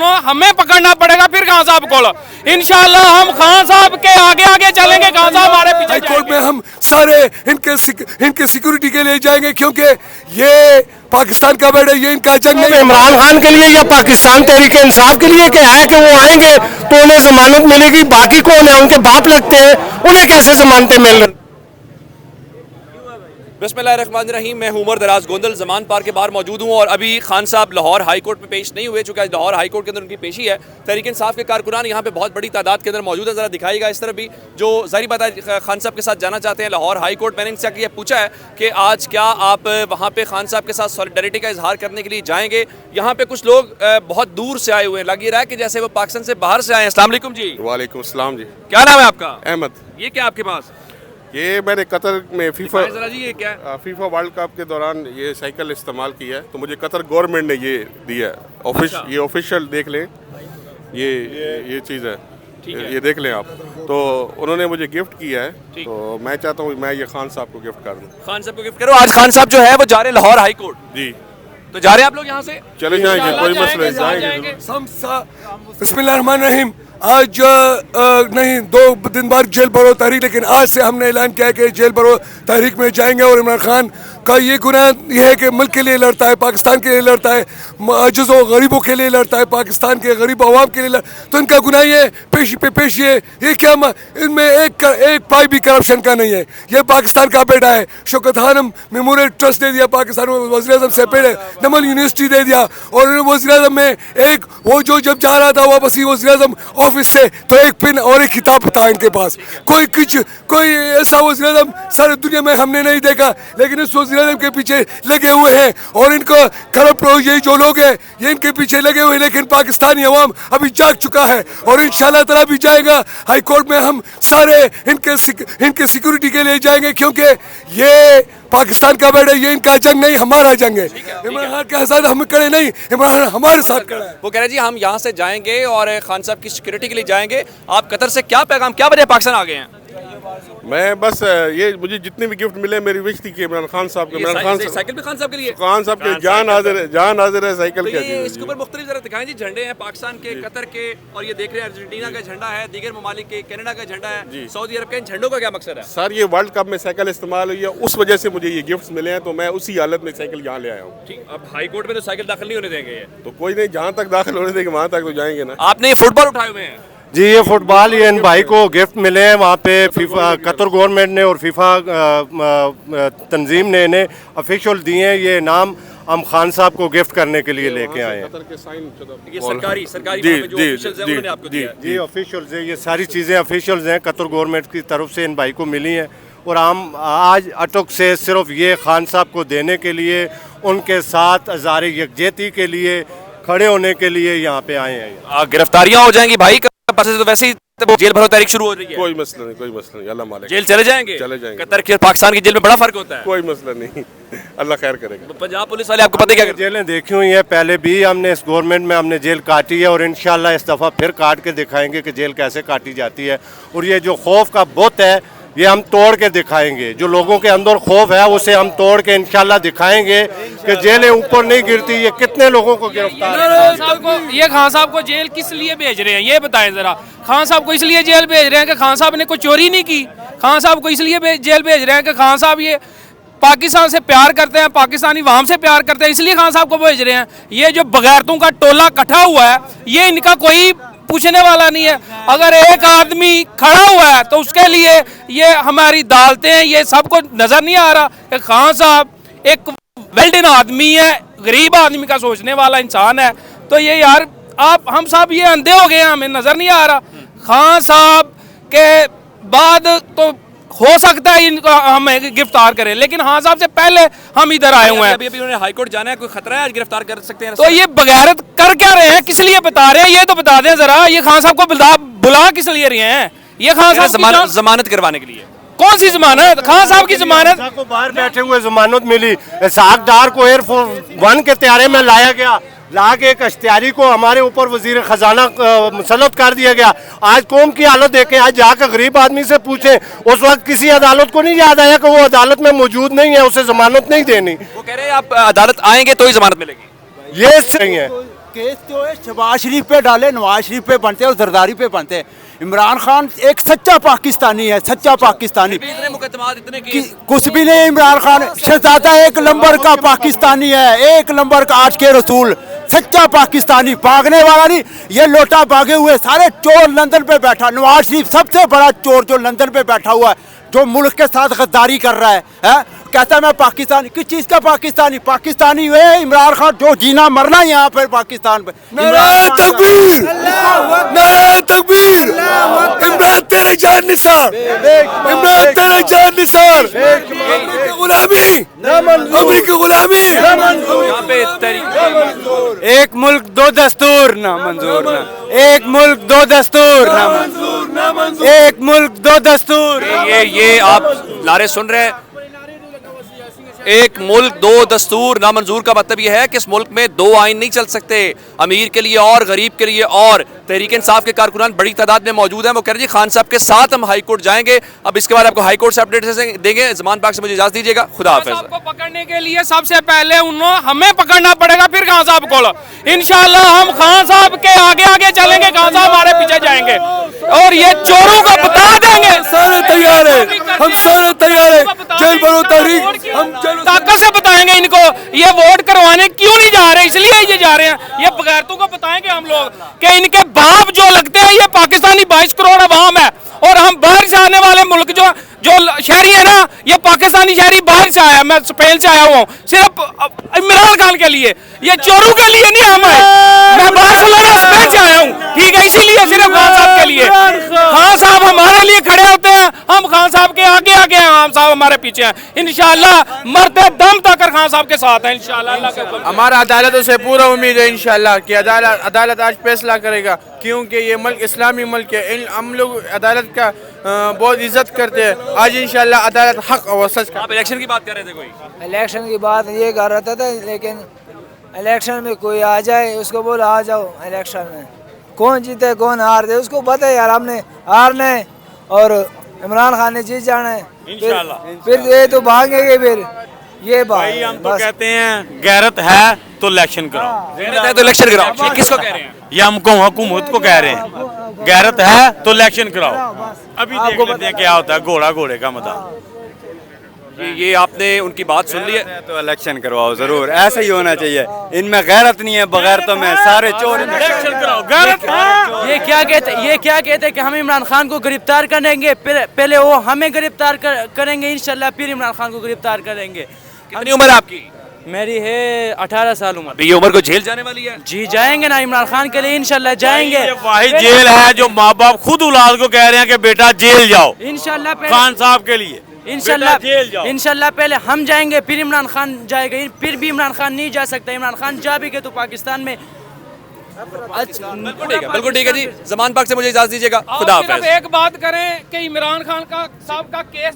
सुनो, हमें पकड़ना पड़ेगा फिर खान साहब को। इंशाल्लाह हम खान साहब के आगे आगे चलेंगे, खान साहब हमारे पीछे हाईकोर्ट में हम सारे इनके सिक्योरिटी के लिए जाएंगे, क्योंकि ये पाकिस्तान का बेड़ा, ये इनका जंग नहीं। इमरान खान के लिए या पाकिस्तान तहरीक इंसाफ के लिए क्या है कि वो आएंगे तो उन्हें जमानत मिलेगी, बाकी कौन है, उनके बाप लगते हैं, उन्हें कैसे जमानतें मिल रही। बिस्मिल्लाहिर्रहमानिर्रहीम, मैं उमर दराज गोंदल जमान पार्क के बाहर मौजूद हूँ और अभी खान साहब लाहौर हाई कोर्ट में पेश नहीं हुए, चूँकि आज लाहौर हाई कोर्ट के अंदर उनकी पेशी है। तहरीक इंसाफ के कारकुनान यहाँ पे बहुत बड़ी तादाद के अंदर मौजूद है, ज़रा दिखाएगा इस तरफ भी, जो ज़ाहिर बात है खान साहब के साथ जाना चाहते हैं लाहौर हाई कोर्ट। मैंने इनसे ये पूछा है कि आज क्या आप वहाँ पर खान साहब के साथ सॉलिडरिटी का इजहार करने के लिए जाएंगे। यहाँ पे कुछ लोग बहुत दूर से आए हुए हैं, लग रहा है कि जैसे वो पाकिस्तान से बाहर से आए हैं। अस्सलाम वालेकुम जी। वालेकुम अस्सलाम जी। क्या नाम है आपका? अहमद। ये क्या आपके पास? ये मैंने कतर में फीफा जी, ये क्या है? फीफा वर्ल्ड कप के दौरान ये साइकिल इस्तेमाल किया है, तो मुझे कतर गवर्नमेंट ने ये दिया है। ये ऑफिशियल देख लें, ये चीज़ है, ये देख लें आप। तो उन्होंने मुझे गिफ्ट किया है, तो मैं चाहता हूँ मैं ये खान साहब को गिफ्ट कर दूँ। खान साहब को गिफ्ट करो। आज खान साहब जो है वो जा रहे हैं लाहौर हाई कोर्ट। जी, तो जा रहे हैं आप लोग यहाँ से? चले जाएंगे, कोई मसला नहीं, जाएंगे। बिस्मिल्लाहिर्रहमानिर्रहीम। आज नहीं, 2 दिन बाद जेल भरो तहरीक, लेकिन आज से हमने ऐलान किया है कि जेल भरो तहरीक में जाएंगे। और इमरान खान का ये गुनाह यह है कि मुल्क के लिए लड़ता है, पाकिस्तान के लिए लड़ता है, आजिज़ों गरीबों के लिए लड़ता है, पाकिस्तान के गरीब अवाम के लिए तो इनका गुनाह ये पेशी पे पेशी है। ये क्या इनमें एक पाई भी करप्शन का नहीं है। ये पाकिस्तान का बेटा है। शौकत खानम मेमोरियल ट्रस्ट दे दिया पाकिस्तान में, वज़ीर-ए-आज़म से पहले नमल यूनिवर्सिटी दे दिया, और वज़ीर-ए-आज़म में एक वो जो जब जा रहा था वापस ही वज़ीर-ए-आज़म ऑफिस से, तो एक पिन और एक खिताब था इनके पास। कोई ऐसा वज़ीर-ए-आज़म सारी दुनिया में हमने नहीं देखा, लेकिन इस वज़ीर-ए-आज़म के पीछे लगे हुए हैं, और इनको करप्ट लोग, ये जो लोग हैं ये इनके पीछे लगे हुए हैं। लेकिन पाकिस्तानी अवाम अभी जाग चुका है, और इंशाल्लाह ताला भी जाएगा। हाई कोर्ट में हम सारे इनके सिक्योरिटी के लिए जाएंगे, क्योंकि ये पाकिस्तान का बेड़ा, ये इनका जंग नहीं, हमारा जंग है। इमरान खान के साथ हम खड़े नहीं, इमरान हमारे साथ खड़ा है। वो कह रहे जी हम यहाँ से जाएंगे और खान साहब की सिक्योरिटी के लिए जाएंगे। आप कतर से क्या पैगाम, क्या वजह पाकिस्तान आ गए हैं? मैं बस ये मुझे जितने भी गिफ्ट मिले, मेरी विश थी कि इमरान खान साहब के, इमरान खान साइकिल भी खान साहब के लिए, खान साहब के जान हाजिर है साइकिल के। इसके ऊपर मुख्तलिफ जरा दिखाएं जी, झंडे हैं पाकिस्तान के, कतर के, और ये देख रहे हैं अर्जेंटीना का झंडा है, दीगर ममालिक के, कनाडा का झंडा है, सऊदी अरब के। इन झंडों का क्या मकसद है? सर ये वर्ल्ड कप में साइकिल इस्तेमाल हुई है, उस वजह से मुझे ये गिफ्ट्स मिले हैं, तो मैं उसी हालत में साइकिल यहाँ ले आया हूँ। ठीक, अब हाई कोर्ट में तो साइकिल दाखिल नहीं होने देंगे, तो कोई नहीं, जहाँ तक दाखिल होने देंगे वहाँ तक तो जाएंगे ना। आपने ये फुटबॉल उठाए हुए हैं? जी, ये फुटबॉल ये इन भाई को गिफ्ट मिले हैं वहाँ पे फीफा कतर गवर्नमेंट ने और फीफा तंजीम ने इन्हें ऑफिशियल दिए हैं। ये इनाम हम खान साहब को गिफ्ट करने के लिए लेके आए हैं। ये सरकारी जी ऑफिशियल्स हैं, ये सारी चीज़ें ऑफिशियल्स हैं, कतर गवर्नमेंट की तरफ से इन भाई को मिली हैं। और हम आज अटक से सिर्फ ये खान साहब को देने के लिए, उनके साथ अज़ार यकजहती के लिए खड़े होने के लिए यहाँ पे आए हैं। गिरफ्तारियाँ हो जाएंगी भाई, तो वैसे ही जेल भरो तारीख शुरू हो रही है। कोई मसला नहीं, कोई मसला नहीं, अल्लाह मालिक। जेल चले जाएंगे? चले जाएंगे। कतर की और पाकिस्तान की जेल में बड़ा फर्क होता है। कोई मसला नहीं, अल्लाह खैर करेगा। पंजाब पुलिस वाले आपको पता क्या करते हैं? जेलें देखी हुई हैं, पहले भी हमने इस गवर्नमेंट में हमने जेल काटी है, और इंशाल्लाह इस दफ़ा फिर काट के दिखाएंगे कि जेल कैसे काटी जाती है। और ये जो खौफ का बुत है, ये हम तोड़ के दिखाएंगे। जो लोगों के अंदर खौफ है उसे हम तोड़ के इंशाल्लाह दिखाएंगे कि जेलें ऊपर नहीं गिरती। ये कितने लोगों को गिरफ्तार, ये खान साहब को जेल किस लिए भेज रहे हैं ये बताएं जरा। खान साहब को इसलिए जेल भेज रहे हैं कि खान साहब ने कोई चोरी नहीं की। खान साहब को इसलिए जेल भेज रहे हैं कि खान साहब ये पाकिस्तान से प्यार करते हैं, पाकिस्तानी वहां से प्यार करते हैं, इसलिए खान साहब को भेज रहे हैं। ये जो बगैरतों का टोला इकट्ठा हुआ है, ये इनका कोई पूछने वाला नहीं है। अगर एक आदमी खड़ा हुआ है तो उसके लिए ये हमारी अदालतें हैं, ये सबको नजर नहीं आ रहा कि खान साहब एक वेल्डन आदमी है, गरीब आदमी का सोचने वाला इंसान है। तो ये यार हम साहब ये अंधे हो गए हैं, हमें नजर नहीं आ रहा। खान साहब के बाद तो हो सकता है इनको हमें गिरफ्तार करें, लेकिन खान साहब से पहले हम इधर आए हुए हैं। अभी उन्हें हाई कोर्ट जाना है, कोई खतरा है आज गिरफ्तार कर सकते हैं? तो ये बगैरत कर क्या रहे हैं, किस लिए बता रहे हैं ये तो बता दें जरा। ये खान साहब को बुला किस लिए रहे हैं? ये खान साहब जमानत करवाने के लिए। कौन सी जमानत? खान साहब की जमानत को बाहर बैठे हुए जमानत मिली। इसहाक डार को एयरफोर्स 1 के तैयारे में लाया गया, ला के एक अश्तियारी को हमारे ऊपर वजीर खजाना मुसल्लत कर दिया गया। आज कौम की हालत देखें, आज जाकर गरीब आदमी से पूछें, उस वक्त किसी अदालत को नहीं याद आया कि वो अदालत में मौजूद नहीं है, उसे जमानत नहीं देनी। वो कह रहे हैं आप अदालत आएंगे तो ही जमानत मिलेगी। ये सही है, केस जो है शहबाज शरीफ पे डाले, नवाज शरीफ पे बनते और जरदारी पे बनते हैं। इमरान खान एक सच्चा पाकिस्तानी है, सच्चा पाकिस्तानी। इतने मुकदमात, इतने केस, कुछ भी नहीं। इमरान खान शहजादा एक नंबर का पाकिस्तानी है, एक नंबर का आज के रसूल, सच्चा पाकिस्तानी, भागने वाला नहीं। ये लोटा भागे हुए सारे चोर लंदन पे बैठा। नवाज शरीफ सबसे बड़ा चोर जो लंदन पे बैठा हुआ है, जो मुल्क के साथ गद्दारी कर रहा है? कहता है मैं पाकिस्तानी। किस चीज़ का पाकिस्तानी? पाकिस्तानी हुए इमरान खान, जो जीना मरना यहाँ पे पाकिस्तान पे। नारे तकबीर, नारे तकबीर। इमरान तेरे जान निसार, इमरान तेरे जान निसार। अमरीकी गुलामी, अमरीकी गुलामी। यहाँ पे तहरीक एक मुल्क दो दस्तूर ना मंजूर ना, एक मुल्क दो दस्तूर ना मंजूर, एक मुल्क दो दस्तूर। ये आप नारे सुन रहे हैं, एक मुल्क दो दस्तूर नामंजूर का मतलब यह है कि इस मुल्क में दो आइन नहीं चल सकते, अमीर के लिए और गरीब के लिए और। तहरीक इंसाफ के कारकुनान बड़ी तादाद में मौजूद हैं। वो कह रहे हैं खान साहब के साथ हम हाई कोर्ट जाएंगे। अब इसके बाद आपको हाई कोर्ट से अपडेट देंगे। जमान पाक से मुझे इजाजत दीजिएगा, खुदा हाफिज। आपको पकड़ने के लिए सबसे पहले हमें पकड़ना पड़ेगा, फिर खान साहब को। इंशाल्लाह हम खान साहब के आगे आगे चलेंगे, खान साहब हमारे पीछे जाएंगे और ये चोरों को बता देंगे। सारे तैयार हैं, हम सारे तैयार हैं। जेल भरो तहरीक, हम ताकत से बताएंगे इनको ये वोट करवाने क्यों नहीं जा रहे, इसलिए ये जा रहे हैं। ये बगैरतों को बताएंगे हम लोग कि इनके बाप जो लगते हैं, ये पाकिस्तानी 22 करोड़ अवाम है और हम बाहर से आने वाले मुल्क जो शहरी है ना, ये पाकिस्तानी शहरी बाहर से आया, मैं स्पेन से आया हुआ हूँ सिर्फ इमरान खान के लिए, ये चोरों के लिए नहीं हम आए। मैं बार्सिलोना स्पेन से आया हूँ, ठीक है, इसीलिए सिर्फ खान साहब के लिए। खान साहब हमारे लिए खड़े होते हैं, हम खान साहब के आगे आगे हैं, खान साहब हमारे पीछे हैं। इंशाल्लाह मरते दम तक खान साहब के साथ हैं इंशाल्लाह। अल्लाह के हुक्म। हमारा अदालतों से पूरा उम्मीद है इंशाल्लाह कि अदालत आज फैसला करेगा, क्योंकि ये मुल्क इस्लामी मुल्क है। हम लोग अदालत का बहुत इज्जत करते हैं। आज इंशाल्लाह अदालत हक और सच का। आप इलेक्शन की बात कर रहे थे कोई? इलेक्शन की बात ये कर रहा था, लेकिन इलेक्शन में कोई आ जाए उसको बोला आ जाओ इलेक्शन में, कौन जीते कौन हार दे उसको पता है यार। हमने हारना है और इमरान खान ने जीत जाना है इंशाल्लाह। फिर ये तो भागेंगे, फिर ये भाई हम तो कहते हैं गैरत है तो इलेक्शन कराओ, गैरत है तो इलेक्शन कराओ। ये किसको कह रहे हैं? ये हमको हुकूमत को कह रहे हैं, गैरत है तो इलेक्शन कराओ। अभी देख लेते हैं क्या होता है, घोड़ा घोड़े का मता। ये आपने उनकी बात सुन ली है तो इलेक्शन करवाओ जरूर, ऐसा ही होना चाहिए। इनमें गैरत नहीं है, बगैरतों में सारे चोर। इलेक्शन कराओ, गैरत है। ये क्या कहते हैं कि हम इमरान खान को गिरफ्तार करेंगे, पहले वो हमें गिरफ्तार करेंगे इंशाल्लाह, फिर इमरान खान को गिरफ्तार करेंगे। कितनी उम्र है आपकी? मेरी है 18 साल उम्र। ये उम्र को जेल जाने वाली है? जी जाएंगे ना, इमरान खान के लिए इंशाल्लाह जाएंगे। ये वाहिद जेल है जो माँ बाप खुद औलाद को कह रहे हैं कि बेटा जेल जाओ, इंशाल्लाह खान साहब के लिए इंशाल्लाह जेल जाओ। इंशाल्लाह पहले हम जाएंगे, फिर इमरान खान जाएगा। फिर भी इमरान खान नहीं जा सकता। इमरान खान जा भी गए तो पाकिस्तान में। बिल्कुल ठीक है जी। जमान पाक से मुझे इजाजत दीजिएगा, खुदा हाफिज। एक बात करें कि इमरान खान का साहब का केस